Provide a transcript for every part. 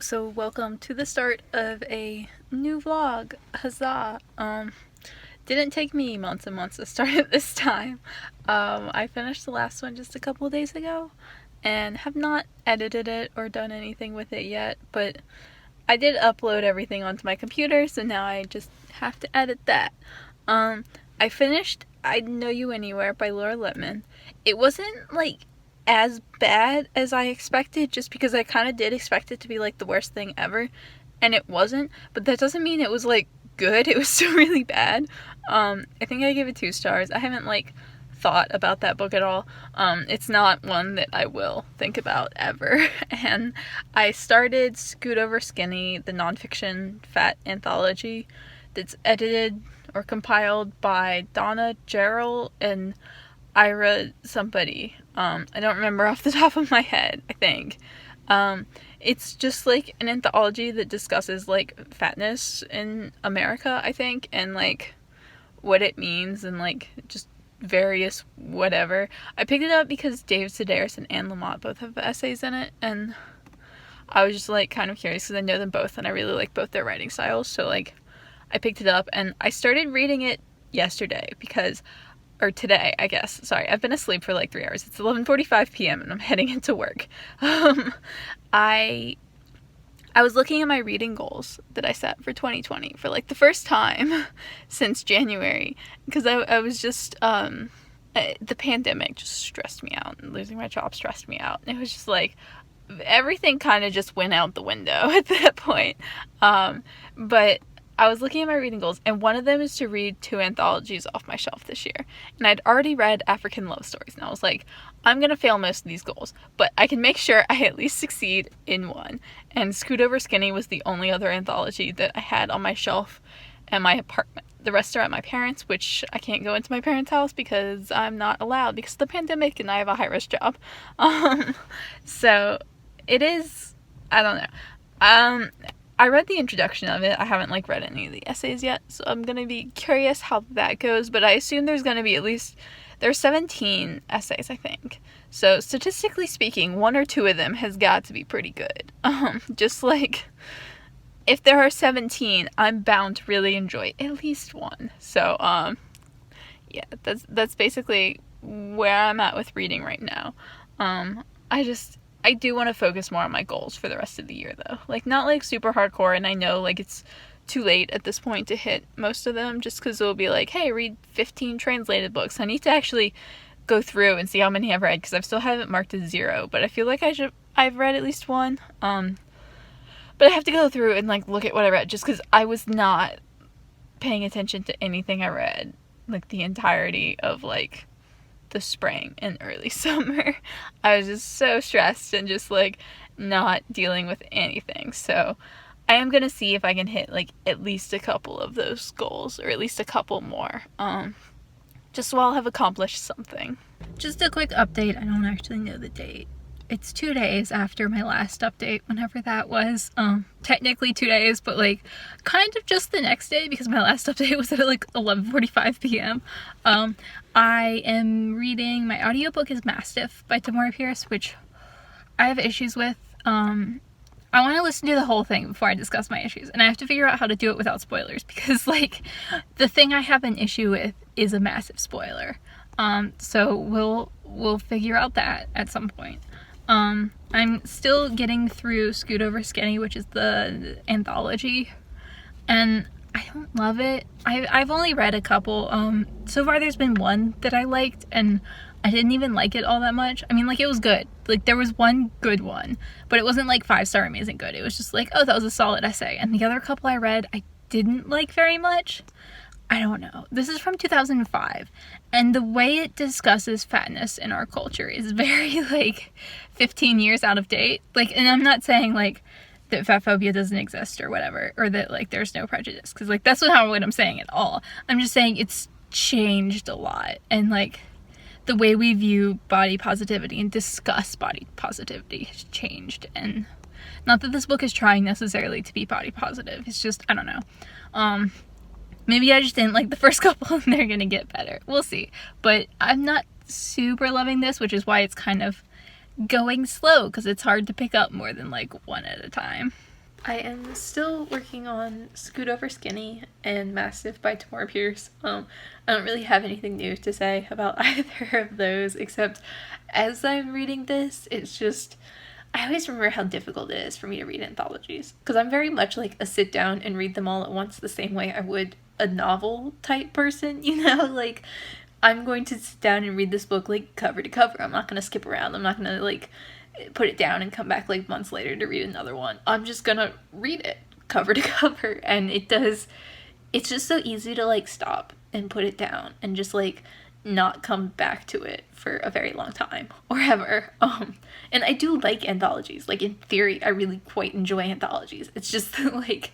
So welcome to the start of a new vlog. Huzzah! Didn't take me months and months to start it this time. I finished the last one just a couple of days ago and have not edited it or done anything with it yet, but I did upload everything onto my computer, so now I just have to edit that. I finished I'd Know You Anywhere by Lori Gottlieb. It wasn't as bad as I expected, just because I kind of did expect it to be the worst thing ever, and it wasn't, but that doesn't mean it was good. It was still really bad. I think I gave it 2 stars. I haven't thought about that book at all. It's not one that I will think about ever. And I started Scoot Over Skinny, the nonfiction fat anthology that's edited or compiled by Donna Gerald and Ira somebody. I don't remember off the top of my head, I think. It's just an anthology that discusses fatness in America, I think, and what it means, and just various whatever. I picked it up because Dave Sedaris and Anne Lamott both have essays in it, and I was just kind of curious because I know them both and I really like both their writing styles, so I picked it up and I started reading it yesterday or today, I guess. Sorry, I've been asleep for 3 hours. It's 11:45 p.m. and I'm heading into work. I was looking at my reading goals that I set for 2020 for the first time since January, because I was just the pandemic just stressed me out, and losing my job stressed me out, and it was just everything kind of just went out the window at that point. But I was looking at my reading goals, and one of them is to read 2 anthologies off my shelf this year. And I'd already read African love stories, and I was I'm gonna fail most of these goals, but I can make sure I at least succeed in one. And Scoot Over Skinny was the only other anthology that I had on my shelf at my apartment. The rest are at my parents', which I can't go into my parents' house because I'm not allowed because of the pandemic and I have a high-risk job. So it is, I don't know. I read the introduction of it. I haven't read any of the essays yet, so I'm gonna be curious how that goes, but I assume there's gonna be there's 17 essays, I think. So statistically speaking, 1 or 2 of them has got to be pretty good. Just if there are 17, I'm bound to really enjoy at least one. So yeah, that's basically where I'm at with reading right now. I do want to focus more on my goals for the rest of the year, though. Not super hardcore, and I know it's too late at this point to hit most of them, just because it'll be hey, read 15 translated books. I need to actually go through and see how many I've read, because I still haven't marked as 0, but I feel I've read at least 1. But I have to go through and look at what I read, just because I was not paying attention to anything I read the entirety of the spring and early summer. I was just so stressed and just not dealing with anything. So I am gonna see if I can hit at least a couple of those goals, or at least a couple more, just so I'll have accomplished something. Just a quick update. I don't actually know the date. It's 2 days after my last update, whenever that was. Technically 2 days, but kind of just the next day, because my last update was at 11:45 p.m. I am reading, my audiobook is Mastiff by Tamora Pierce, which I have issues with. I want to listen to the whole thing before I discuss my issues, and I have to figure out how to do it without spoilers, because the thing I have an issue with is a massive spoiler. So we'll figure out that at some point. I'm still getting through Scoot Over Skinny, which is the anthology, and I don't love it. I've only read a couple. So far there's been one that I liked, and I didn't even like it all that much. I mean, it was good. There was one good one, but it wasn't 5-star amazing good. It was just oh, that was a solid essay. And the other couple I read, I didn't like very much. I don't know. This is from 2005, and the way it discusses fatness in our culture is very 15 years out of date. And I'm not saying that fat phobia doesn't exist or whatever, or that there's no prejudice, because that's not what I'm saying at all. I'm just saying it's changed a lot, and the way we view body positivity and discuss body positivity has changed. And not that this book is trying necessarily to be body positive. It's just, I don't know. Maybe I just didn't like the first couple and they're gonna get better. We'll see. But I'm not super loving this, which is why it's kind of going slow, because it's hard to pick up more than one at a time. I am still working on Scoot Over Skinny and Mastiff by Tamora Pierce. I don't really have anything new to say about either of those, except as I'm reading this, it's just, I always remember how difficult it is for me to read anthologies, because I'm very much like a sit down and read them all at once the same way I would a novel type person, you know, like I'm going to sit down and read this book like cover to cover. I'm not going to skip around. I'm not going to like put it down and come back like months later to read another one. I'm just going to read it cover to cover, and it's just so easy to like stop and put it down and just like not come back to it for a very long time or ever. And I do like anthologies. Like in theory, I really quite enjoy anthologies. It's just that like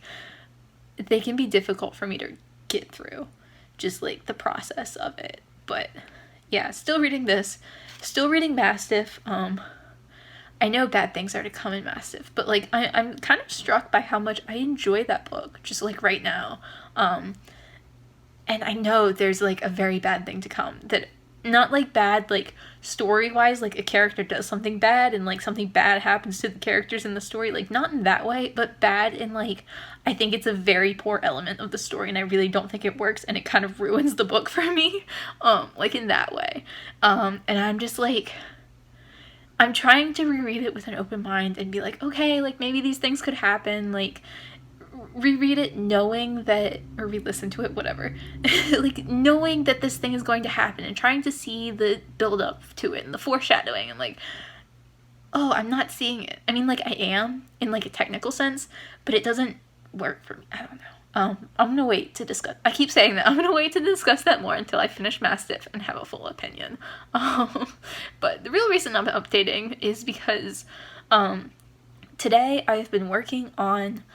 they can be difficult for me to get through, just like the process of it. But yeah, still reading this, still reading Mastiff. I know bad things are to come in Mastiff, but like I'm kind of struck by how much I enjoy that book just like right now. And I know there's like a very bad thing to come, that not like bad like story wise, like a character does something bad and like something bad happens to the characters in the story, like not in that way, but bad in like I think it's a very poor element of the story and I really don't think it works and it kind of ruins the book for me, like in that way. And I'm just like, I'm trying to reread it with an open mind and be like, okay, like maybe these things could happen, like reread it knowing that, or re-listen to it, whatever, like knowing that this thing is going to happen and trying to see the build up to it and the foreshadowing and like, oh, I'm not seeing it. I mean, like I am in like a technical sense, but it doesn't work for me. I don't know. I'm gonna wait to discuss. I keep saying that. I'm gonna wait to discuss that more until I finish Mastiff and have a full opinion. But the real reason I'm updating is because today I've been working on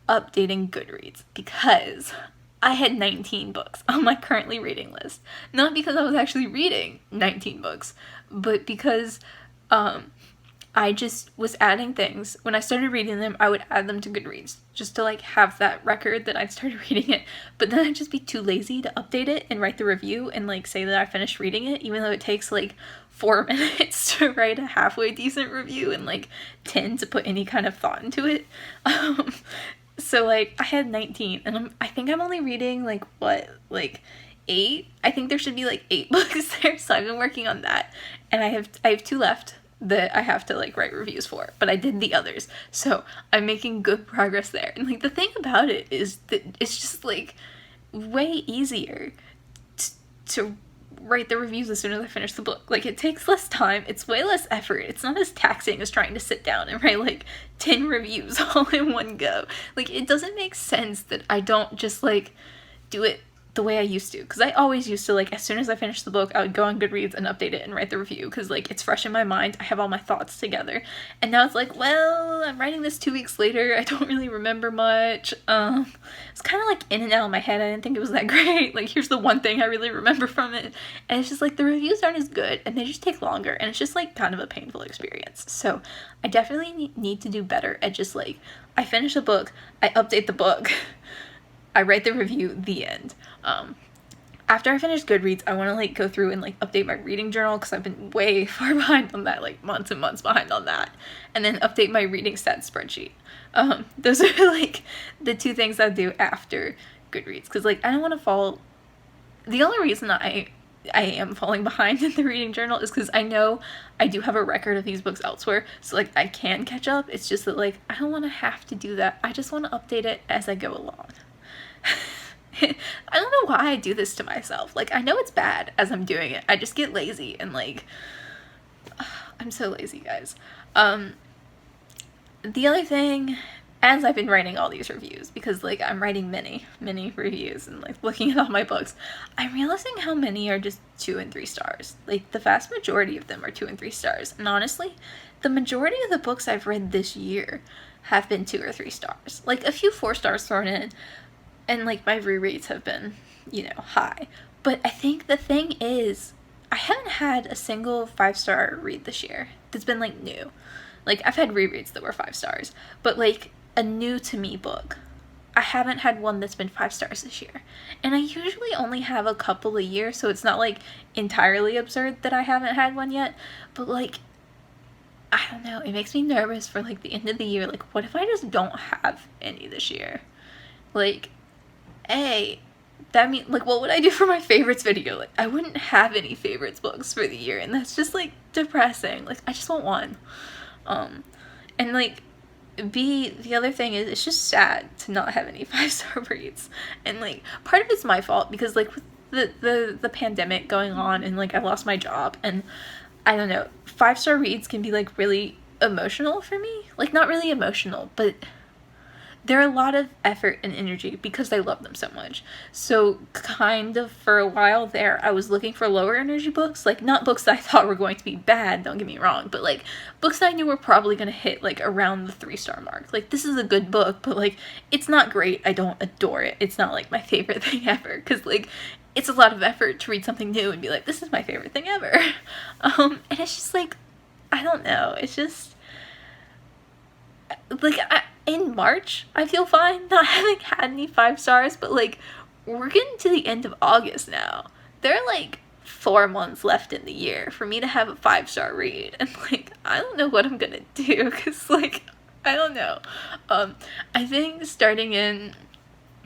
updating Goodreads because I had 19 books on my currently reading list. Not because I was actually reading 19 books, but because I just was adding things. When I started reading them, I would add them to Goodreads just to like have that record that I'd started reading it. But then I'd just be too lazy to update it and write the review and like say that I finished reading it, even though it takes like 4 minutes to write a halfway decent review and like 10 to put any kind of thought into it. So like I had 19 and I think I'm only reading like what, like 8? I think there should be like 8 books there, so I've been working on that. And I have 2 left that I have to like write reviews for, but I did the others, so I'm making good progress there. And like the thing about it is that it's just like way easier to write the reviews as soon as I finish the book. Like it takes less time, it's way less effort, it's not as taxing as trying to sit down and write like 10 reviews all in one go. Like it doesn't make sense that I don't just like do it the way I used to, because I always used to like as soon as I finished the book I would go on Goodreads and update it and write the review because like it's fresh in my mind, I have all my thoughts together. And now it's like, well, I'm writing this 2 weeks later, I don't really remember much. It's kind of like in and out of my head, I didn't think it was that great, like here's the one thing I really remember from it, and it's just like the reviews aren't as good and they just take longer and it's just like kind of a painful experience. So I definitely need to do better at just like, I finish a book, I update the book, I write the review, the end. After I finish Goodreads, I want to like go through and like update my reading journal because I've been way far behind on that, like months and months behind on that, and then update my reading stats spreadsheet. Those are like the 2 things I do after Goodreads, because like I don't want to fall. The only reason I am falling behind in the reading journal is because I know I do have a record of these books elsewhere, so like I can catch up. It's just that like I don't want to have to do that. I just want to update it as I go along. I don't know why I do this to myself. Like, I know it's bad as I'm doing it. I just get lazy and, like, I'm so lazy, guys. The other thing, as I've been writing all these reviews, because, like, I'm writing many reviews and, like, looking at all my books, I'm realizing how many are just 2 and 3 stars. Like, the vast majority of them are 2 and 3 stars. And honestly, the majority of the books I've read this year have been 2 or 3 stars. Like, a few 4 stars thrown in. And, like, my rereads have been, you know, high. But I think the thing is, I haven't had a single 5-star read this year that's been, like, new. Like, I've had rereads that were 5 stars. But, like, a new-to-me book, I haven't had one that's been 5 stars this year. And I usually only have a couple a year, so it's not, like, entirely absurd that I haven't had one yet. But, like, I don't know, it makes me nervous for like the end of the year. Like, what if I just don't have any this year? Like, that mean, like, what would I do for my favorites video? Like, I wouldn't have any favorites books for the year, and that's just like depressing. Like, I just want one. And like, the other thing is, it's just sad to not have any 5-star reads. And like, part of it's my fault because like with the pandemic going on, and like I lost my job, and I don't know, 5-star reads can be like really emotional for me. Like, not really emotional, but they're a lot of effort and energy because I love them so much. So kind of for a while there, I was looking for lower energy books, like not books that I thought were going to be bad, don't get me wrong, but like books that I knew were probably going to hit like around the 3-star mark. Like, this is a good book, but like, it's not great. I don't adore it. It's not like my favorite thing ever, because like, it's a lot of effort to read something new and be like, this is my favorite thing ever. And it's just like, I don't know. It's just like, in March, I feel fine not having had any 5 stars, but like, we're getting to the end of August now. There are like 4 months left in the year for me to have a 5-star read, and like, I don't know what I'm gonna do, because like, I don't know. I think starting in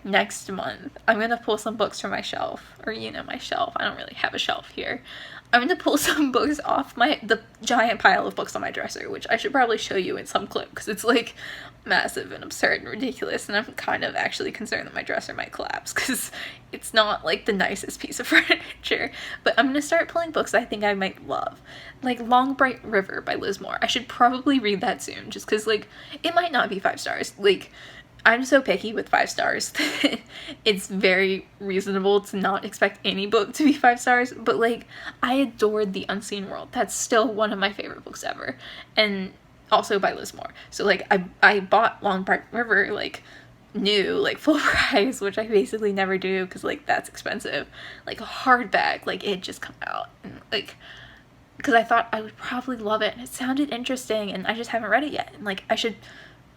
next month, I'm gonna pull some books from my shelf, or my shelf. I don't really have a shelf here. I'm gonna pull some books off the giant pile of books on my dresser, which I should probably show you in some clip, because it's like massive and absurd and ridiculous, and I'm kind of actually concerned that my dresser might collapse because it's not like the nicest piece of furniture. But I'm gonna start pulling books I think I might love, like Long Bright River by Liz Moore. I should probably read that soon, just because like, it might not be 5 stars. Like, I'm so picky with 5 stars that it's very reasonable to not expect any book to be 5 stars, but like, I adored The Unseen World. That's still one of my favorite books ever, and also by Liz Moore. So like, I bought Long Bright River like new, like full price, which I basically never do because like, that's expensive, like a hardback, like it just come out, and like, because I thought I would probably love it and it sounded interesting, and I just haven't read it yet, and like, I should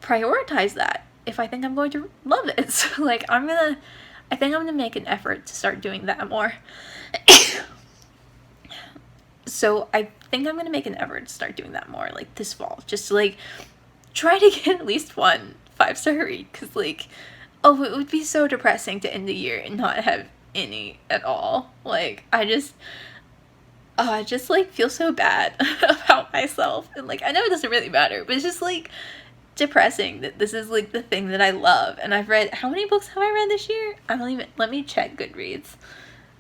prioritize that if I think I'm going to love it. So like, I think I'm gonna make an effort to start doing that more. So I think I'm gonna make an effort to start doing that more, like this fall, just to like try to get at least one 5-star read, because like, oh, it would be so depressing to end the year and not have any at all. Like, I just like feel so bad about myself, and like, I know it doesn't really matter, but it's just like depressing that this is like the thing that I love. And I've read, how many books have I read this year? I don't even, let me check Goodreads.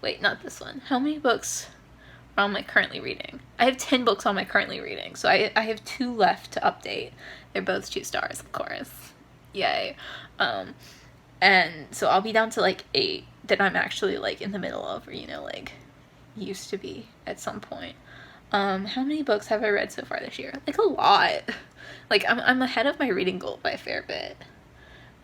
Wait, not this one. How many books are on my currently reading? I have 10 books on my currently reading, so I have 2 left to update. They're both 2 stars, of course. Yay. And so I'll be down to like 8 that I'm actually like in the middle of, or like used to be at some point. How many books have I read so far this year? Like, a lot. Like, I'm ahead of my reading goal by a fair bit.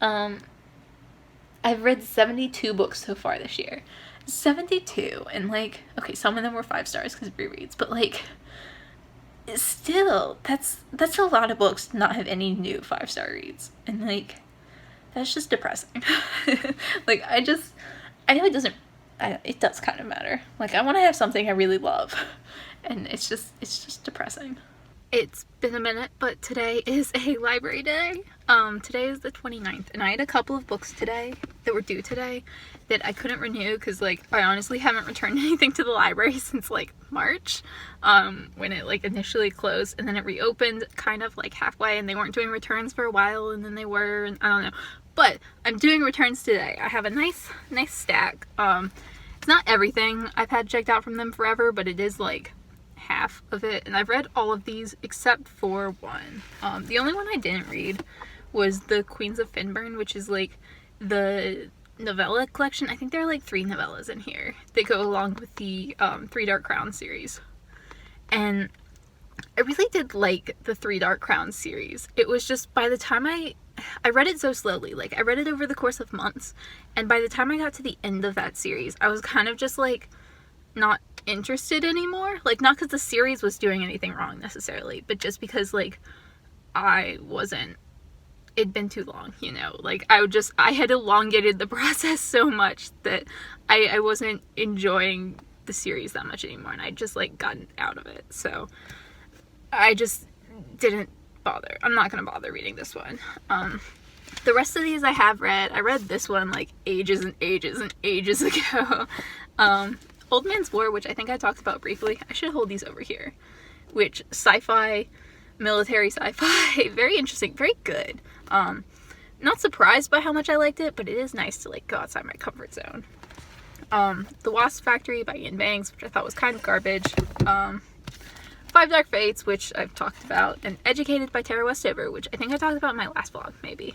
I've read 72 books so far this year. 72, and like, okay, some of them were 5 stars because of rereads, but like, still, that's a lot of books to not have any new 5-star reads, and like, that's just depressing. Like, I know it does kind of matter. Like, I want to have something I really love, and it's just depressing. It's been a minute, but today is a library day. Today is the 29th, and I had a couple of books today that were due today that I couldn't renew because, like, I honestly haven't returned anything to the library since, like, March, when it, like, initially closed, and then it reopened kind of, like, halfway, and they weren't doing returns for a while, and then they were, and I don't know. But I'm doing returns today. I have a nice stack. It's not everything I've had checked out from them forever, but it is, like, half of it, and I've read all of these except for one. The only one I didn't read was the Queens of Finburn, which is like the novella collection. I think there are like 3 novellas in here that go along with the 3 Dark Crowns series, and I really did like the 3 Dark Crowns series. It was just, by the time I read it so slowly, like I read it over the course of months, and by the time I got to the end of that series, I was kind of just like not interested anymore. Like, not because the series was doing anything wrong necessarily, but just because like it'd been too long, like I had elongated the process so much that I wasn't enjoying the series that much anymore, and I just like gotten out of it. So I just didn't bother. I'm not gonna bother reading this one. The rest of these I have read. I read this one like ages and ages and ages ago. Old Man's War, which I think I talked about briefly. I should hold these over here. Which, sci-fi, military sci-fi, very interesting, very good. Not surprised by how much I liked it, but it is nice to like go outside my comfort zone. The Wasp Factory by Ian Banks, which I thought was kind of garbage. Five Dark Fates, which I've talked about, and Educated by Tara Westover, which I think I talked about in my last vlog, maybe.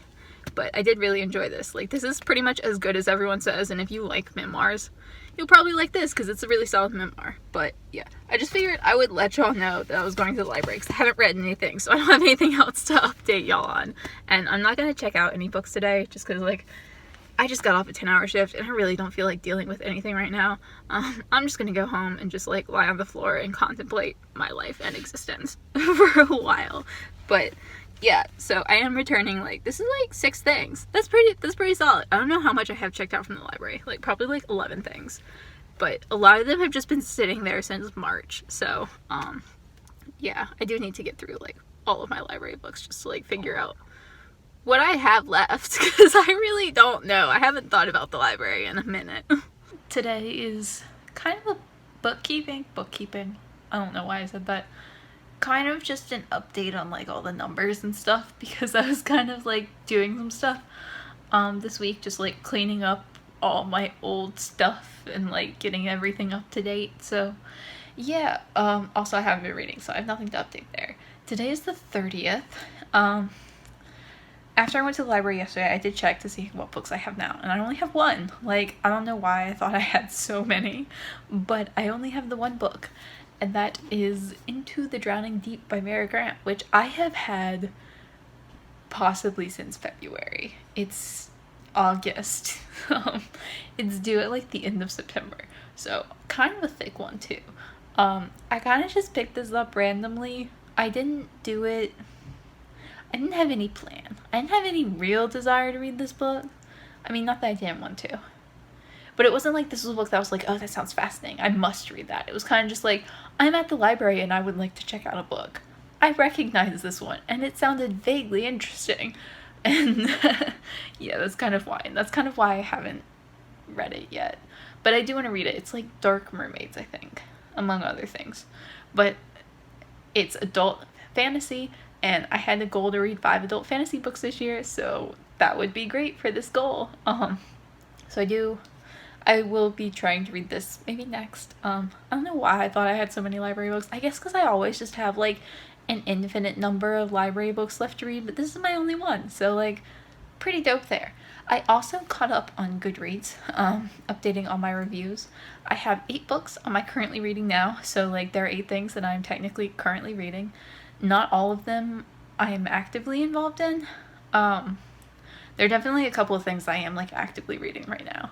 But I did really enjoy this. Like, this is pretty much as good as everyone says, and if you like memoirs, you'll probably like this, because it's a really solid memoir. But, yeah. I just figured I would let y'all know that I was going to the library, because I haven't read anything, so I don't have anything else to update y'all on. And I'm not going to check out any books today, just because, like, I just got off a 10-hour shift, and I really don't feel like dealing with anything right now. I'm just gonna go home and just, like, lie on the floor and contemplate my life and existence for a while. But, yeah, so I am returning, like, this is, like, 6 things. That's pretty solid. I don't know how much I have checked out from the library. Like, probably, like, 11 things. But a lot of them have just been sitting there since March. So, yeah, I do need to get through, like, all of my library books just to, like, figure out what I have left, because I really don't know. I haven't thought about the library in a minute. Today is kind of a bookkeeping, I don't know why I said that, kind of just an update on like all the numbers and stuff, because I was kind of like doing some stuff this week, just like cleaning up all my old stuff and like getting everything up to date. So yeah, also I haven't been reading, so I have nothing to update there. Today is the 30th. After I went to the library yesterday, I did check to see what books I have now, and I only have one. Like, I don't know why I thought I had so many, but I only have the one book, and that is Into the Drowning Deep by Mary Grant, which I have had possibly since February. It's August. It's due at like the end of September, so kind of a thick one too. I kind of just picked this up randomly. I didn't have any plan. I didn't have any real desire to read this book. I mean, not that I didn't want to. But it wasn't like this was a book that was like, oh, that sounds fascinating, I must read that. It was kind of just like, I'm at the library and I would like to check out a book. I recognize this one, and it sounded vaguely interesting. And yeah, that's kind of why. And that's kind of why I haven't read it yet. But I do want to read it. It's like Dark Mermaids, I think, among other things. But it's adult fantasy, and I had a goal to read 5 adult fantasy books this year, so that would be great for this goal. So I will be trying to read this maybe next. I don't know why I thought I had so many library books. I guess because I always just have like an infinite number of library books left to read, but this is my only one, so like pretty dope there. I also caught up on Goodreads, updating all my reviews. I have 8 books on my currently reading now, so like there are 8 things that I'm technically currently reading. Not all of them I am actively involved in. There are definitely a couple of things I am like actively reading right now.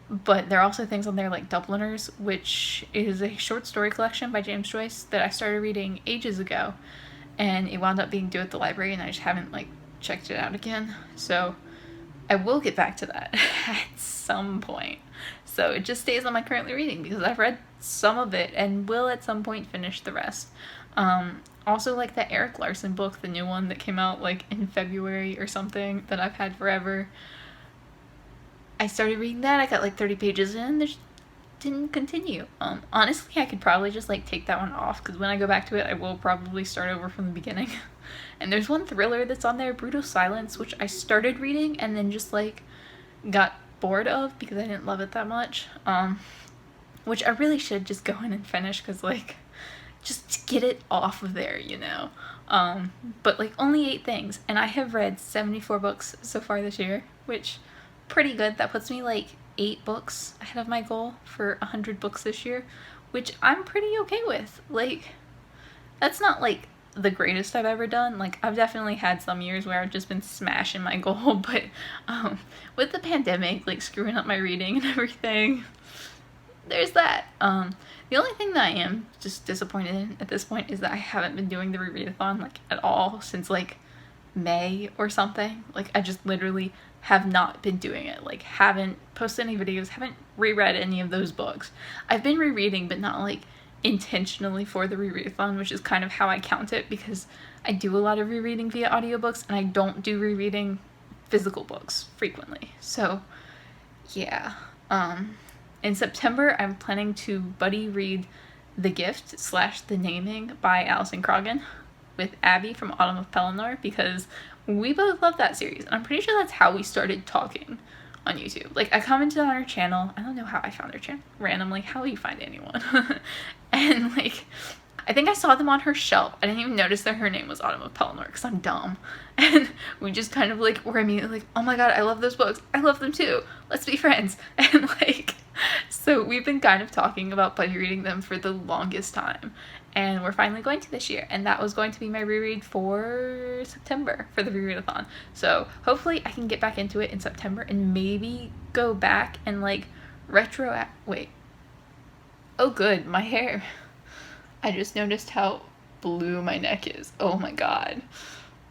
But there are also things on there like Dubliners, which is a short story collection by James Joyce that I started reading ages ago. And it wound up being due at the library, and I just haven't like checked it out again. So I will get back to that at some point. So it just stays on my currently reading because I've read some of it and will at some point finish the rest. Also like that Eric Larson book, the new one that came out like in February or something that I've had forever. I started reading that, I got like 30 pages in, and just didn't continue. Honestly, I could probably just like take that one off, because when I go back to it, I will probably start over from the beginning. And there's one thriller that's on there, Brutal Silence, which I started reading and then just like got bored of because I didn't love it that much. Which I really should just go in and finish, because like just get it off of there, you know. But like only 8 things, and I have read 74 books so far this year, which pretty good. That puts me like 8 books ahead of my goal for 100 books this year, which I'm pretty okay with. Like, that's not like the greatest I've ever done. Like, I've definitely had some years where I've just been smashing my goal, but with the pandemic like screwing up my reading and everything, there's that. The only thing that I am just disappointed in at this point is that I haven't been doing the rereadathon like at all since like May or something. Like, I just literally have not been doing it. Like, haven't posted any videos, haven't reread any of those books. I've been rereading, but not like intentionally for the rereadathon, which is kind of how I count it, because I do a lot of rereading via audiobooks and I don't do rereading physical books frequently. So yeah, in September I'm planning to buddy read The Gift / The Naming by Alison Croghan with Abby from Autumn of Pelennor, because we both love that series, and I'm pretty sure that's how we started talking on YouTube. Like, I commented on her channel. I don't know how I found her channel randomly. How will you find anyone? And like, I think I saw them on her shelf. I didn't even notice that her name was Autumn of Pelennor because I'm dumb. And we just kind of like were immediately like, oh my god, I love those books. I love them too. Let's be friends. And like, so we've been kind of talking about buddy reading them for the longest time. And we're finally going to this year. And that was going to be my reread for September for the rereadathon. So hopefully I can get back into it in September and maybe go back and like wait. Oh good, my hair. I just noticed how blue my neck is. Oh my god.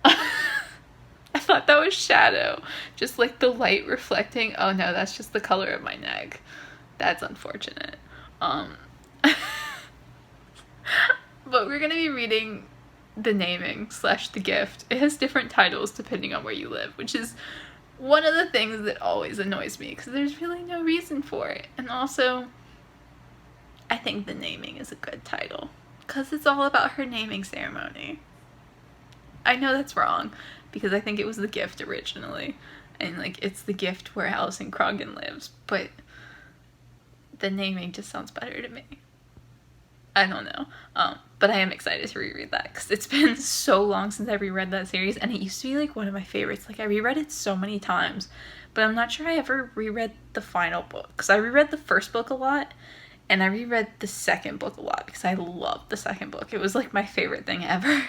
I thought that was shadow. Just like the light reflecting. Oh no, that's just the color of my neck. That's unfortunate. But we're gonna be reading The Naming / The Gift. It has different titles depending on where you live, which is one of the things that always annoys me because there's really no reason for it. And also, I think The Naming is a good title because it's all about her naming ceremony. I know that's wrong because I think it was The Gift originally, and like it's the gift where Alison Croghan lives, but The Naming just sounds better to me. I don't know. But I am excited to reread that because it's been so long since I reread that series, and it used to be like one of my favorites. Like I reread it so many times, but I'm not sure I ever reread the final book because I reread the first book a lot and I reread the second book a lot because I loved the second book. It was like my favorite thing ever.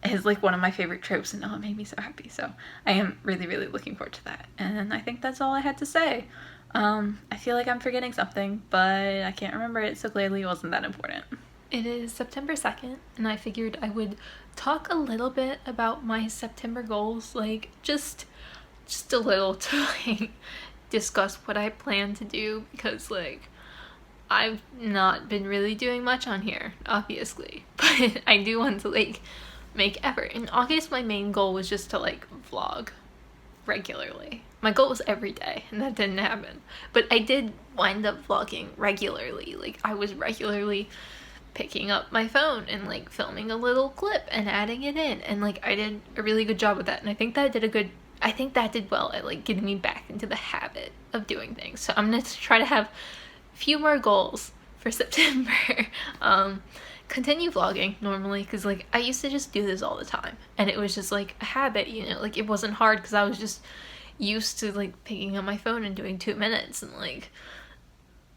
It's like one of my favorite tropes, and oh, it made me so happy. So I am really, really looking forward to that. And I think that's all I had to say. I feel like I'm forgetting something, but I can't remember it, so clearly it wasn't that important. It is September 2nd, and I figured I would talk a little bit about my September goals, like just a little to like discuss what I plan to do, because like I've not been really doing much on here, obviously, but I do want to like make effort. In August, my main goal was just to like vlog regularly. My goal was every day, and that didn't happen, but I did wind up vlogging regularly. Like I was regularly picking up my phone and like filming a little clip and adding it in, and like I did a really good job with that, and I think that did well at like getting me back into the habit of doing things. So I'm gonna try to have a few more goals for September. Continue vlogging normally, because like I used to just do this all the time and it was just like a habit, you know, like it wasn't hard because I was just used to like picking up my phone and doing 2 minutes, and like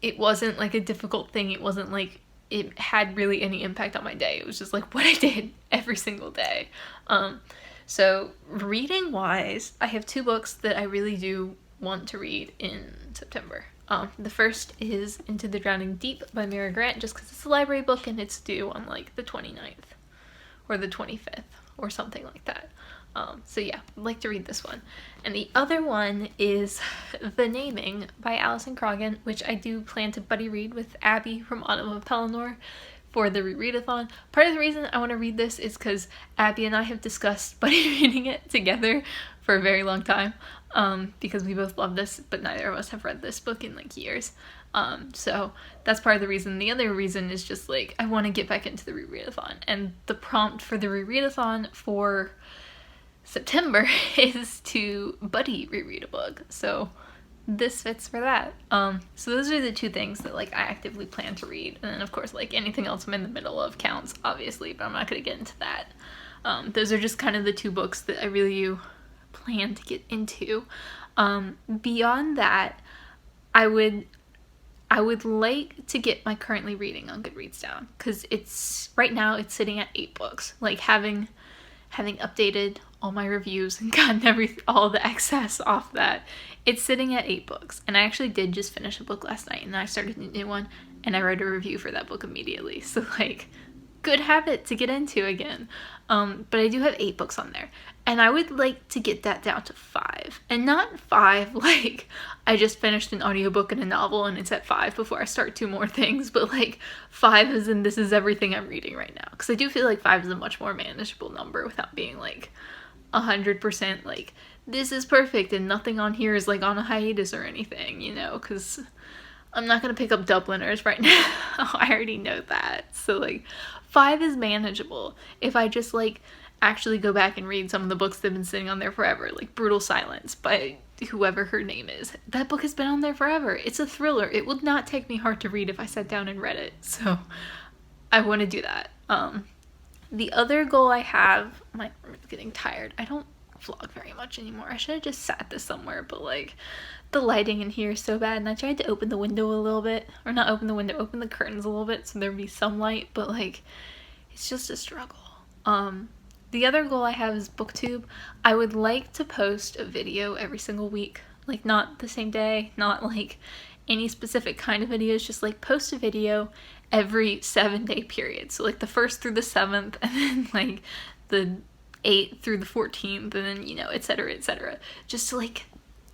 it wasn't like a difficult thing. It wasn't like it had really any impact on my day. It was just like what I did every single day. So reading wise, I have 2 books that I really do want to read in September. The first is Into the Drowning Deep by Mira Grant, just because it's a library book and it's due on like the 29th or the 25th or something like that. So yeah, I'd like to read this one. And the other one is The Naming by Alison Croghan, which I do plan to buddy read with Abby from Autumn of Pelennor for the rereadathon. Part of the reason I want to read this is because Abby and I have discussed buddy reading it together for a very long time, because we both love this, but neither of us have read this book in like years. So that's part of the reason. The other reason is just like I want to get back into the rereadathon, and the prompt for the rereadathon for September is to buddy reread a book, so this fits for that. So those are the 2 things that like I actively plan to read, and then of course like anything else I'm in the middle of counts, obviously, but I'm not going to get into that. Those are just kind of the 2 books that I really plan to get into. Beyond that, I would like to get my currently reading on Goodreads down, because it's right now it's sitting at 8 books. Like having updated all my reviews and gotten all the excess off that, it's sitting at 8 books. And I actually did just finish a book last night, and I started a new one, and I wrote a review for that book immediately. So like good habit to get into again. But I do have 8 books on there, and I would like to get that down to 5, and not 5 like I just finished an audiobook and a novel and it's at 5 before I start 2 more things, but like 5 as in this is everything I'm reading right now, because I do feel like 5 is a much more manageable number without being like 100% like this is perfect and nothing on here is like on a hiatus or anything, you know, because I'm not gonna pick up Dubliners right now. I already know that. So like 5 is manageable if I just like actually go back and read some of the books that have been sitting on there forever, like Brutal Silence by whoever her name is. That book has been on there forever. It's a thriller. It would not take me hard to read if I sat down and read it. So I want to do that. The other goal I have, my arm is getting tired. I don't vlog very much anymore. I should have just sat this somewhere, but like the lighting in here is so bad, and I tried to open the window a little bit, or not open the window, open the curtains a little bit so there'd be some light, but like it's just a struggle. The other goal I have is BookTube. I would like to post a video every single week, like not the same day, not like any specific kind of videos, just like post a video every 7-day period. So like the 1st through the 7th, and then like the 8th through the 14th, and then, you know, etc., etc. Just to like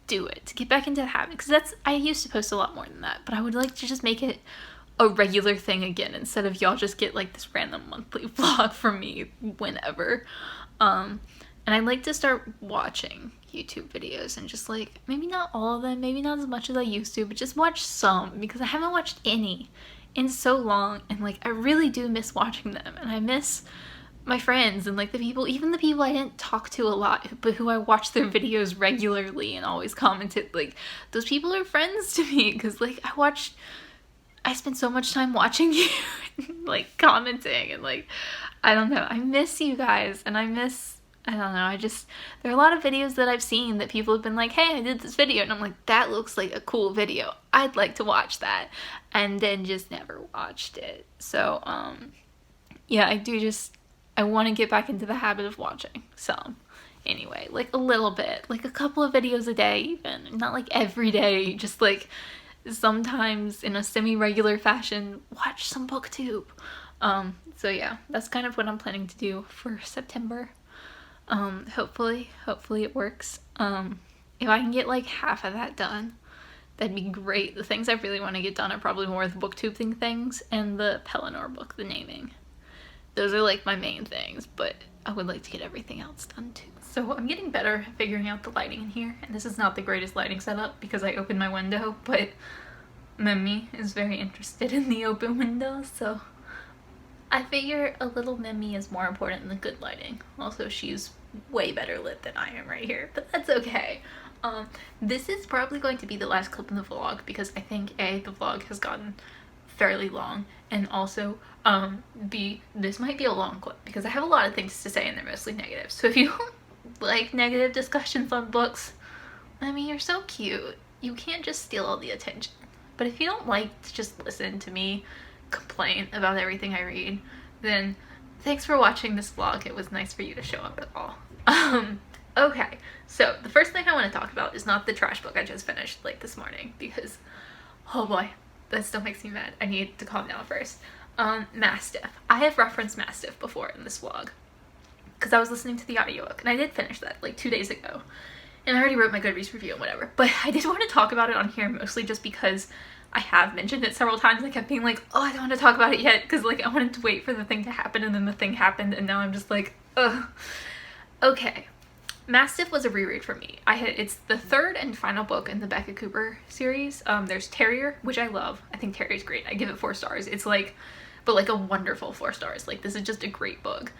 do it, to get back into the habit, because I used to post a lot more than that, but I would like to just make it a regular thing again, instead of y'all just get like this random monthly vlog from me whenever. And I'd like to start watching YouTube videos, and just like, maybe not all of them, maybe not as much as I used to, but just watch some, because I haven't watched any in so long, and like I really do miss watching them, and I miss my friends and like the people, even the people I didn't talk to a lot, but who I watched their videos regularly and always commented, like those people are friends to me, because like I spent so much time watching you and like commenting, and like I don't know, I miss you guys, and I don't know, there are a lot of videos that I've seen that people have been like, hey, I did this video, and I'm like, that looks like a cool video, I'd like to watch that, and then just never watched it. So yeah, I want to get back into the habit of watching some, anyway, like a little bit, like a couple of videos a day even, not like every day, just like sometimes in a semi-regular fashion, watch some BookTube. So yeah, that's kind of what I'm planning to do for September. Hopefully it works. If I can get like half of that done, that'd be great. The things I really want to get done are probably more the BookTube things and the Pelennor book, the naming. Those are like my main things, but I would like to get everything else done too. So I'm getting better at figuring out the lighting in here, and this is not the greatest lighting setup because I opened my window, but Mimi is very interested in the open window, so I figure a little Mimi is more important than good lighting. Also, she's way better lit than I am right here, but that's okay. This is probably going to be the last clip in the vlog, because I think A, the vlog has gotten fairly long, and also B, this might be a long clip because I have a lot of things to say and they're mostly negative. So if you don't like negative discussions on books, I mean, you're so cute, you can't just steal all the attention. But if you don't like to just listen to me complain about everything I read, then thanks for watching this vlog. It was nice for you to show up at all. Okay, so the first thing I want to talk about is not the trash book I just finished like this morning, because oh boy, that still makes me mad. I need to calm down first. Mastiff. I have referenced Mastiff before in this vlog because I was listening to the audiobook, and I did finish that like 2 days ago, and I already wrote my Goodreads review and whatever, but I did want to talk about it on here mostly just because I have mentioned it several times. I kept being like, oh, I don't want to talk about it yet, because like I wanted to wait for the thing to happen, and then the thing happened, and now I'm just like, ugh. Okay, Mastiff was a reread for me. It's the 3rd and final book in the Becca Cooper series. There's Terrier, which I love. I think Terrier's great. I give it 4 stars. It's like, but like a wonderful 4 stars. Like, this is just a great book.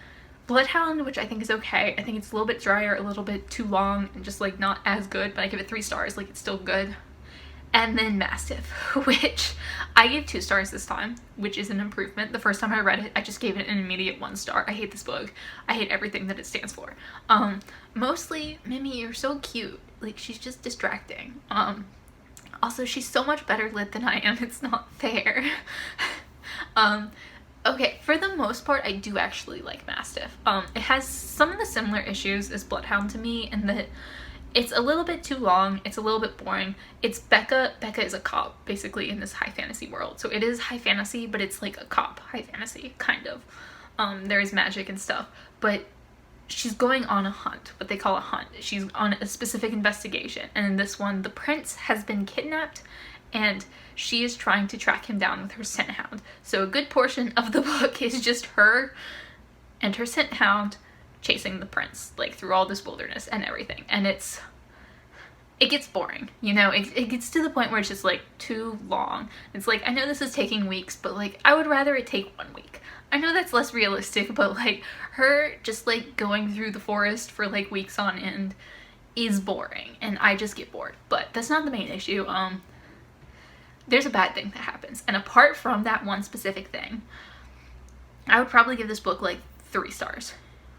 Bloodhound, which I think is okay. I think it's a little bit drier, a little bit too long, and just like not as good, but I give it 3 stars. Like, it's still good. And then Mastiff, which I gave 2 stars this time, which is an improvement. The first time I read it, I just gave it an immediate 1 star. I hate this book. I hate everything that it stands for. Mostly, Mimi, you're so cute. Like, she's just distracting. Also, she's so much better lit than I am. It's not fair. Okay, for the most part, I do actually like Mastiff. It has some of the similar issues as Bloodhound to me, in that it's a little bit too long, it's a little bit boring. It's Becca is a cop, basically, in this high fantasy world. So it is high fantasy, but it's like a cop high fantasy, kind of. There is magic and stuff, but she's going on a hunt, what they call a hunt. She's on a specific investigation, and in this one, the prince has been kidnapped, and she is trying to track him down with her scent hound. So a good portion of the book is just her and her scent hound chasing the prince, like, through all this wilderness and everything. And it gets boring, you know? It gets to the point where it's just, like, too long. It's like, I know this is taking weeks, but, like, I would rather it take 1 week. I know that's less realistic, but, like, her just, like, going through the forest for, like, weeks on end is boring, and I just get bored. But that's not the main issue. There's a bad thing that happens, and apart from that one specific thing, I would probably give this book, like, 3 stars.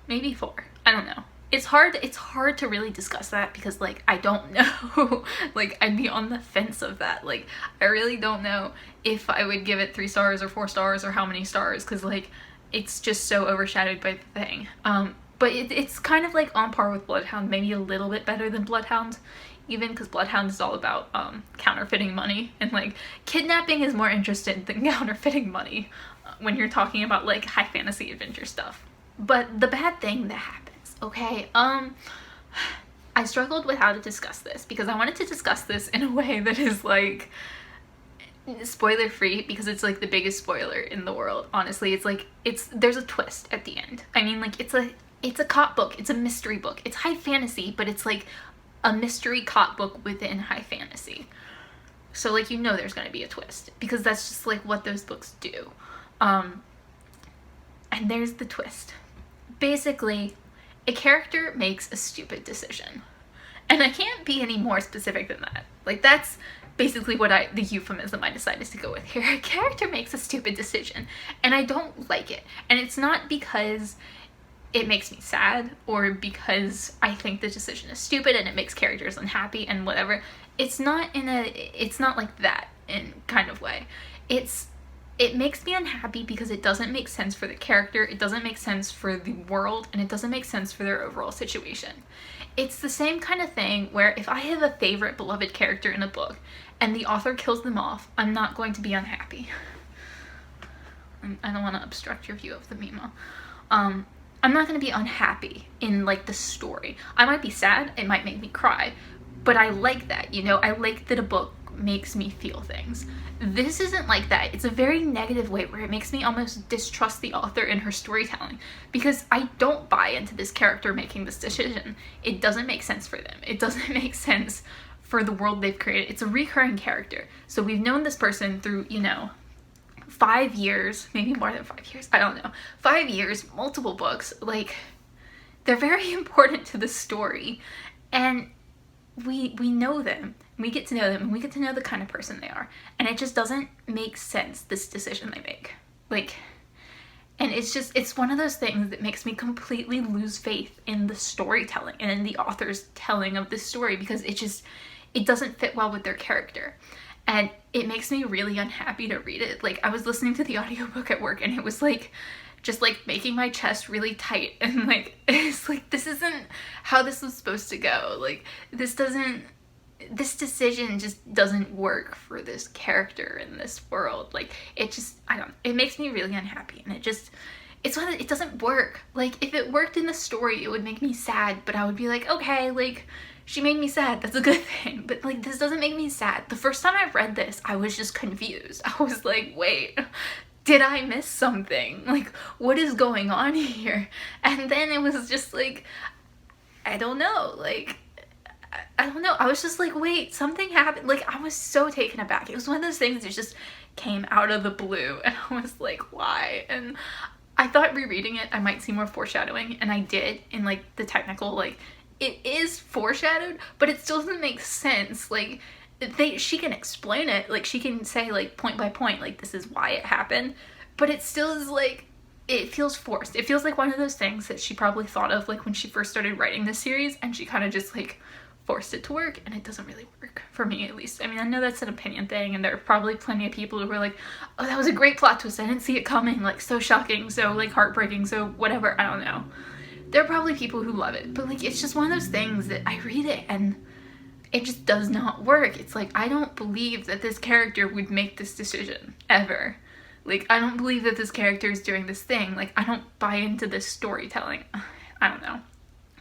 Maybe 4. I don't know. It's hard to really discuss that because, like, I don't know. Like, I'd be on the fence of that. Like, I really don't know if I would give it 3 stars or 4 stars or how many stars, because, like, it's just so overshadowed by the thing. But it's kind of, like, on par with Bloodhound, maybe a little bit better than Bloodhound, even, because Bloodhound is all about counterfeiting money, and, like, kidnapping is more interesting than counterfeiting money when you're talking about, like, high fantasy adventure stuff. But the bad thing that happens, okay, I struggled with how to discuss this because I wanted to discuss this in a way that is, like, spoiler free, because it's, like, the biggest spoiler in the world. Honestly, it's like, there's a twist at the end. I mean, like, it's a cop book, it's a mystery book, it's high fantasy, but it's, like, a mystery cop book within high fantasy. So, like, you know there's gonna be a twist, because that's just, like, what those books do. And there's the twist. Basically, a character makes a stupid decision. And I can't be any more specific than that. Like, that's basically what the euphemism I decided to go with here. A character makes a stupid decision, and I don't like it. And it's not because it makes me sad, or because I think the decision is stupid and it makes characters unhappy and whatever. It's not like that in kind of way. It makes me unhappy because it doesn't make sense for the character, it doesn't make sense for the world, and it doesn't make sense for their overall situation. It's the same kind of thing where if I have a favorite beloved character in a book and the author kills them off, I'm not going to be unhappy. I don't want to obstruct your view of the memo. I'm not going to be unhappy in, like, the story. I might be sad, it might make me cry, but I like that, you know? I like that a book makes me feel things. This isn't like that. It's a very negative way where it makes me almost distrust the author and her storytelling, because I don't buy into this character making this decision. It doesn't make sense for them. It doesn't make sense for the world they've created. It's a recurring character. So we've known this person through, you know, 5 years, maybe more than 5 years, I don't know. 5 years, multiple books. Like, they're very important to the story, and we know them. We get to know them, and we get to know the kind of person they are, and it just doesn't make sense, this decision they make. Like, and it's one of those things that makes me completely lose faith in the storytelling and in the author's telling of this story, because it doesn't fit well with their character, and it makes me really unhappy to read it. Like, I was listening to the audiobook at work, and it was, like, just, like, making my chest really tight, and, like, it's like, this isn't how this was supposed to go. Like, this decision just doesn't work for this character in this world. Like, it makes me really unhappy, and it doesn't work. Like, if it worked in the story, it would make me sad, but I would be like, okay, like, she made me sad, that's a good thing. But, like, this doesn't make me sad. The first time I read this, I was just confused. I was like, wait, did I miss something? Like, what is going on here? And then it was just like, I don't know, like, I don't know. I was just like, wait, something happened. Like, I was so taken aback. It was one of those things that just came out of the blue, and I was like, why? And I thought rereading it, I might see more foreshadowing, and I did in, like, the technical, like, it is foreshadowed, but it still doesn't make sense. Like, she can explain it, like, she can say, like, point by point, like, this is why it happened, but it still is, like, it feels forced. It feels like one of those things that she probably thought of, like, when she first started writing this series, and she kind of just, like, forced it to work, and it doesn't really work, for me at least. I mean, I know that's an opinion thing, and there are probably plenty of people who were like, oh, that was a great plot twist, I didn't see it coming, like, so shocking, so, like, heartbreaking, so whatever, I don't know. There are probably people who love it, but, like, it's just one of those things that I read it, and it just does not work. It's like, I don't believe that this character would make this decision, ever. Like, I don't believe that this character is doing this thing. Like, I don't buy into this storytelling. I don't know.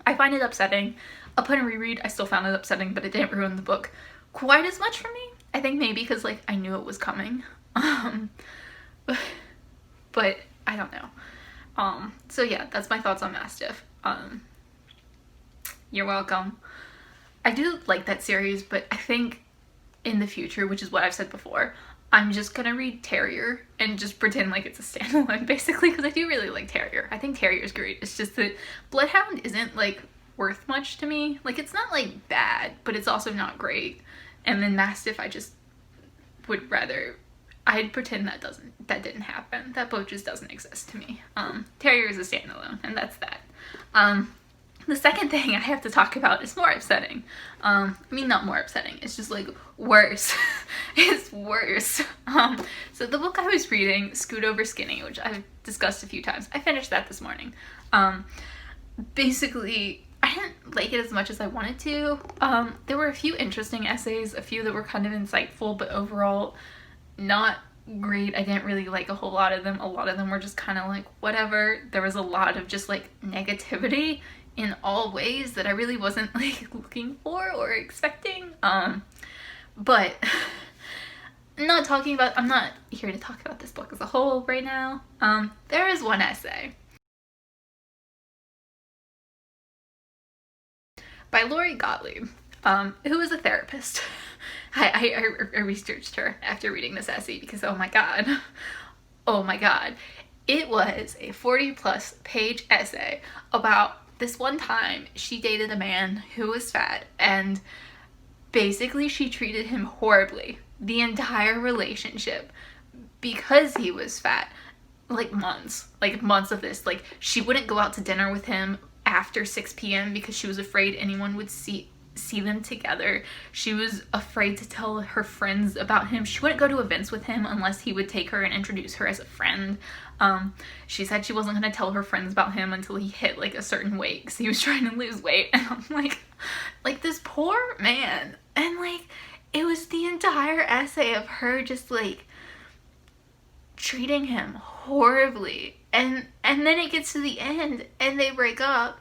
I find it upsetting. Upon a reread, I still found it upsetting, but it didn't ruin the book quite as much for me. I think maybe because, like, I knew it was coming. But I don't know. So yeah, that's my thoughts on Mastiff. You're welcome. I do like that series, but I think in the future, which is what I've said before, I'm just gonna read Terrier and just pretend like it's a standalone, basically, because I do really like Terrier. I think Terrier's great. It's just that Bloodhound isn't, like, worth much to me. Like, it's not, like, bad, but it's also not great. And then Mastiff, I just would rather... I'd pretend that didn't happen. That book just doesn't exist to me. Terrier is a standalone, and that's that. The second thing I have to talk about is more upsetting. I mean, not more upsetting. It's just, like, worse. It's worse. So the book I was reading, Scoot Over Skinny, which I've discussed a few times. I finished that this morning. Basically, I didn't like it as much as I wanted to. There were a few interesting essays, a few that were kind of insightful, but overall not great. I didn't really like a whole lot of them. A lot of them were just kind of like, whatever. There was a lot of just, like, negativity in all ways that I really wasn't, like, looking for or expecting. But I'm not here to talk about this book as a whole right now. There is one essay by Lori Gottlieb, who is a therapist. I researched her after reading this essay because, oh my god, it was a 40+ page essay about this one time she dated a man who was fat, and basically she treated him horribly the entire relationship because he was fat. Like months of this. Like, she wouldn't go out to dinner with him after 6 p.m. because she was afraid anyone would see them together. She was afraid to tell her friends about him. She wouldn't go to events with him unless he would take her and introduce her as a friend. She said she wasn't going to tell her friends about him until he hit, like, a certain weight because he was trying to lose weight. And I'm like, this poor man. And, like, it was the entire essay of her just, like, treating him horribly. And then it gets to the end and they break up.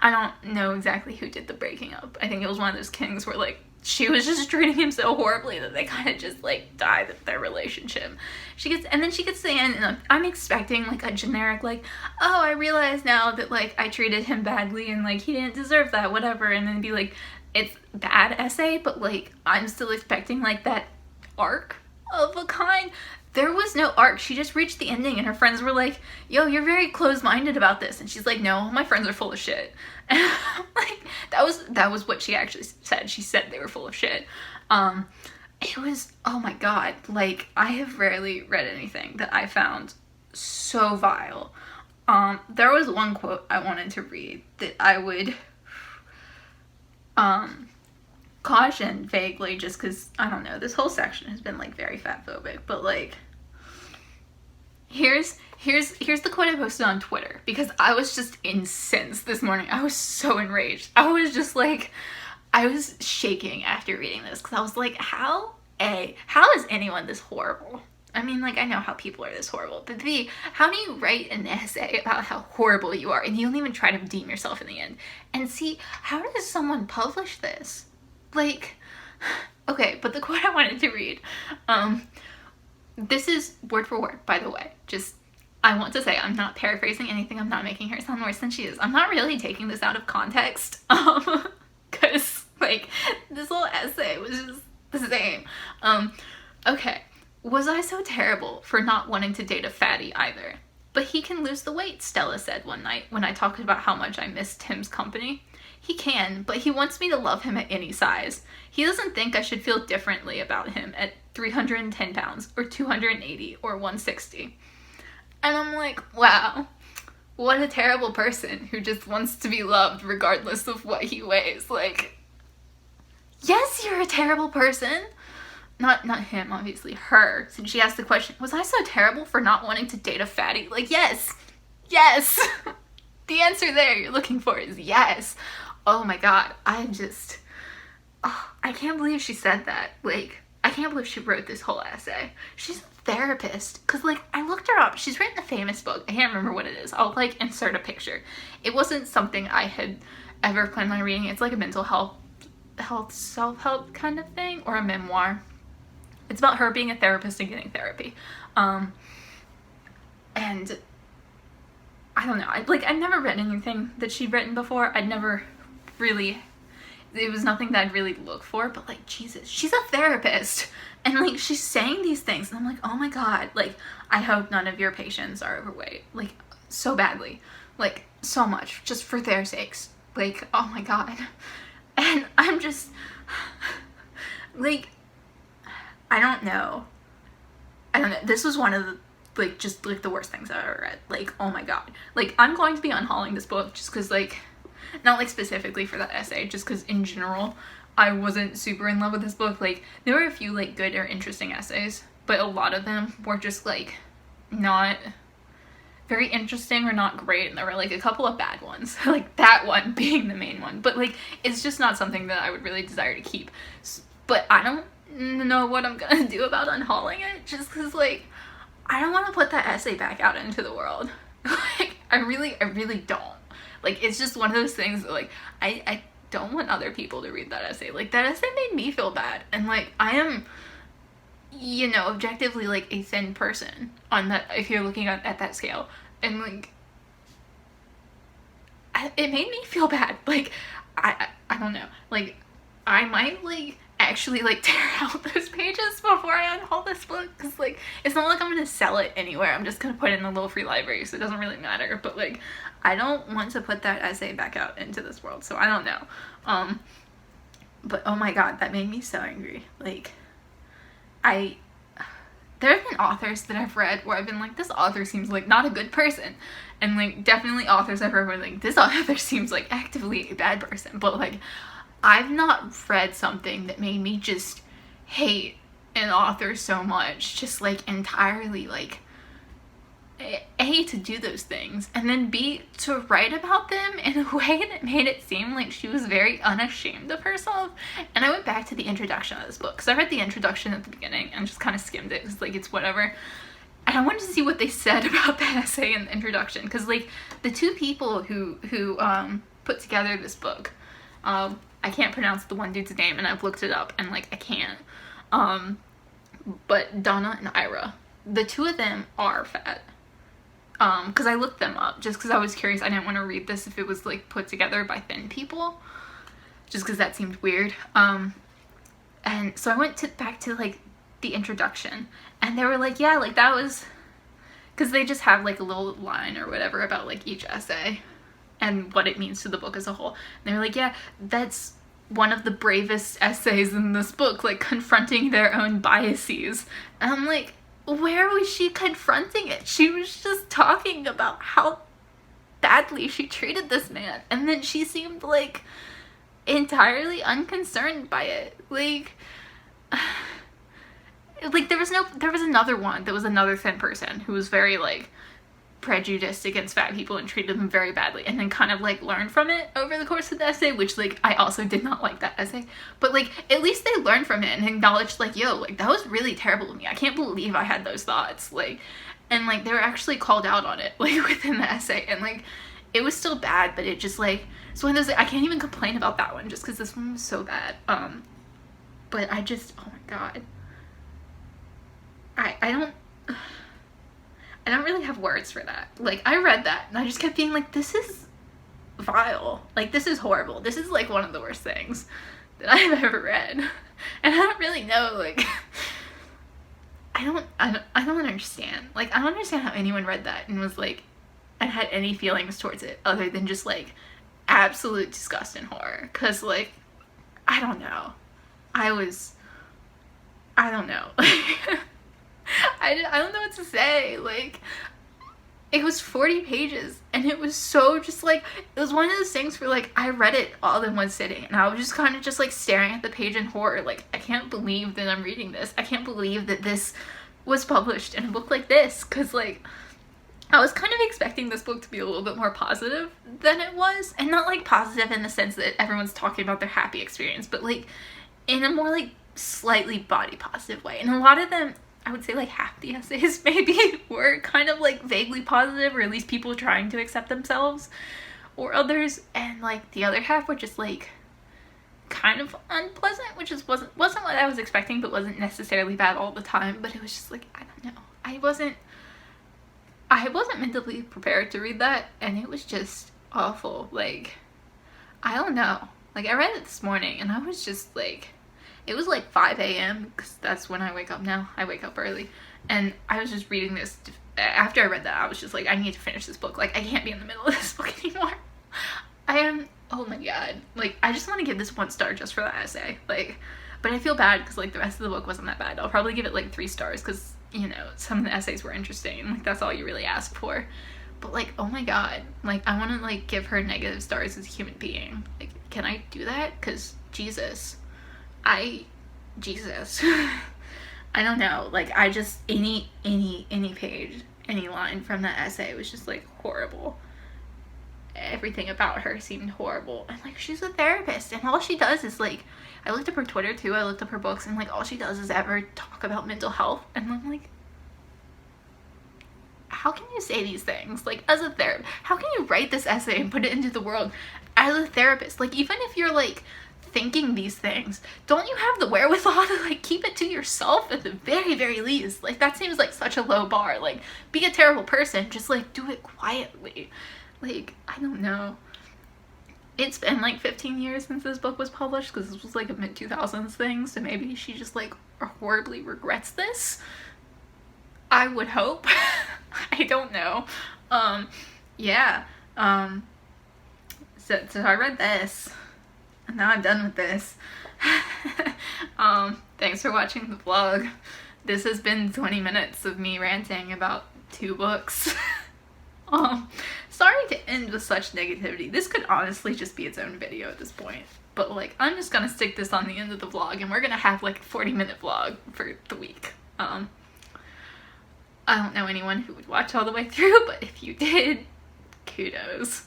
I don't know exactly who did the breaking up. I think it was one of those kings where, like, she was just treating him so horribly that they kind of just, like, died of their relationship. And then she gets to the end, and I'm expecting, like, a generic, like, oh, I realize now that, like, I treated him badly and, like, he didn't deserve that, whatever, and then be like, it's bad essay, but, like, I'm still expecting, like, that arc of a kind. There was no arc. She just reached the ending and her friends were like, yo, you're very closed-minded about this. And she's like, no, my friends are full of shit. And like, that was what she actually said. She said they were full of shit. It was, oh my god, like, I have rarely read anything that I found so vile. There was one quote I wanted to read that I would caution vaguely, just because, I don't know, this whole section has been, like, very fatphobic, but, like, here's the quote I posted on Twitter, because I was just incensed this morning. I was so enraged. I was just, like, I was shaking after reading this, because I was like, how is anyone this horrible? I mean, like, I know how people are this horrible, but B, how do you write an essay about how horrible you are, and you don't even try to redeem yourself in the end? And C, how does someone publish this? Like, okay, but the quote I wanted to read, this is word for word, by the way. Just, I want to say, I'm not paraphrasing anything. I'm not making her sound worse than she is. I'm not really taking this out of context, because, like, this whole essay was just the same. Okay, was I so terrible for not wanting to date a fatty either? But he can lose the weight, Stella said one night when I talked about how much I missed Tim's company. He can, but he wants me to love him at any size. He doesn't think I should feel differently about him at 310 pounds, or 280, or 160. And I'm like, wow, what a terrible person who just wants to be loved regardless of what he weighs. Like, yes, you're a terrible person. Not him, obviously, her. Since she asked the question, was I so terrible for not wanting to date a fatty? Like, yes. The answer there you're looking for is yes. Oh my god, I can't believe she said that. Like, I can't believe she wrote this whole essay. She's a therapist, because, like, I looked her up. She's written a famous book. I can't remember what it is. I'll, like, insert a picture. It wasn't something I had ever planned on reading. It's like a mental health self-help kind of thing, or a memoir. It's about her being a therapist and getting therapy. And I don't know. I'd never read anything that she'd written before. I'd never really... It was nothing that I'd really look for, but, like, Jesus, she's a therapist, and, like, she's saying these things, and I'm like, oh my god, like, I hope none of your patients are overweight, like, so badly, like, so much, just for their sakes, like, oh my god, and I'm just, like, I don't know, this was one of the, like, just, like, the worst things I've ever read, like, oh my god, like, I'm going to be unhauling this book, just because, like, not, like, specifically for that essay, just because in general I wasn't super in love with this book. Like, there were a few, like, good or interesting essays, but a lot of them were just, like, not very interesting or not great, and there were, like, a couple of bad ones, like that one being the main one, but, like, it's just not something that I would really desire to keep. But I don't know what I'm gonna do about unhauling it, just because, like, I don't want to put that essay back out into the world. Like, I really don't. Like, it's just one of those things that, like, I don't want other people to read that essay. Like, that essay made me feel bad. And, like, I am, you know, objectively, like, a thin person on that, if you're looking at that scale. And, like, it made me feel bad. Like, I don't know. Like, I might, like, actually, like, tear out those pages before I unhaul this book. Because, like, it's not like I'm going to sell it anywhere. I'm just going to put it in the little free library, so it doesn't really matter. But, like, I don't want to put that essay back out into this world, so I don't know. But oh my god, that made me so angry. Like, there have been authors that I've read where I've been like, this author seems like not a good person. And, like, definitely authors I've read where, like, this author seems like actively a bad person. But, like, I've not read something that made me just hate an author so much. Just, like, entirely, like, A, to do those things, and then B, to write about them in a way that made it seem like she was very unashamed of herself. And I went back to the introduction of this book, because I read the introduction at the beginning and just kind of skimmed it, because, like, it's whatever. And I wanted to see what they said about that essay in the introduction, because, like, the two people who put together this book, I can't pronounce the one dude's name, and I've looked it up, and, like, I can't, but Donna and Ira, the two of them are fat. Because I looked them up, just because I was curious. I didn't want to read this if it was, like, put together by thin people, just because that seemed weird. And so I went back to, like, the introduction, and they were like, yeah, like, that was, because they just have, like, a little line or whatever about, like, each essay, and what it means to the book as a whole. And they were like, yeah, that's one of the bravest essays in this book, like, confronting their own biases. And I'm like, where was she confronting it? She was just talking about how badly she treated this man, and then she seemed, like, entirely unconcerned by it. Like, there was another one that was another thin person who was very, like, prejudiced against fat people and treated them very badly, and then kind of, like, learned from it over the course of the essay, which, like, I also did not like that essay, but, like, at least they learned from it and acknowledged, like, yo, like, that was really terrible of me, I can't believe I had those thoughts, like, and, like, they were actually called out on it, like, within the essay, and, like, it was still bad, but it just, like, it's one of those, like, I can't even complain about that one, just because this one was so bad, but I just, oh my god, I don't really have words for that. Like, I read that, and I just kept being like, this is vile. Like, this is horrible. This is, like, one of the worst things that I've ever read. And I don't really know, like, I don't understand. Like, I don't understand how anyone read that and was, like, and had any feelings towards it other than just, like, absolute disgust and horror. Because, like, I don't know. I don't know. I don't know what to say. Like, it was 40 pages, and it was so just, like, it was one of those things where, like, I read it all in one sitting, and I was just kind of just, like, staring at the page in horror, like, I can't believe that I'm reading this. I can't believe that this was published in a book like this, because, like, I was kind of expecting this book to be a little bit more positive than it was, and not, like, positive in the sense that everyone's talking about their happy experience, but, like, in a more, like, slightly body positive way. And a lot of them, I would say like half the essays maybe were kind of like vaguely positive, or at least people trying to accept themselves or others, and like the other half were just like kind of unpleasant, which just wasn't what I was expecting, but wasn't necessarily bad all the time. But it was just like, I don't know, I wasn't mentally prepared to read that, and it was just awful. Like, I don't know, like I read it this morning and I was just like, it was like 5 a.m. because that's when I wake up now. I wake up early, and I was just reading this. After I read that, I was just like, I need to finish this book. Like, I can't be in the middle of this book anymore. Oh my god, like I just want to give this 1 star just for that essay. Like, but I feel bad because like the rest of the book wasn't that bad. I'll probably give it like 3 stars because, you know, some of the essays were interesting, and like that's all you really ask for. But like, oh my god, like I want to like give her negative stars as a human being. Like, can I do that? Because Jesus, I don't know, like I just, any page, any line from that essay was just like horrible. Everything about her seemed horrible. And like, she's a therapist, and all she does is like, I looked up her Twitter too, I looked up her books, and like all she does is ever talk about mental health. And I'm like, how can you say these things? Like, as a therapist, how can you write this essay and put it into the world as a therapist? Like, even if you're like thinking these things, don't you have the wherewithal to like keep it to yourself at the very least? Like, that seems like such a low bar. Like, be a terrible person, just like do it quietly. Like, I don't know. It's been like 15 years since this book was published, because this was like a mid-2000s thing, so maybe she just like horribly regrets this. I would hope. I don't know. Yeah. So I read this, and now I'm done with this. Thanks for watching the vlog. This has been 20 minutes of me ranting about 2 books. Sorry to end with such negativity. This could honestly just be its own video at this point. But like, I'm just gonna stick this on the end of the vlog, and we're gonna have like a 40-minute vlog for the week. I don't know anyone who would watch all the way through, but if you did, kudos.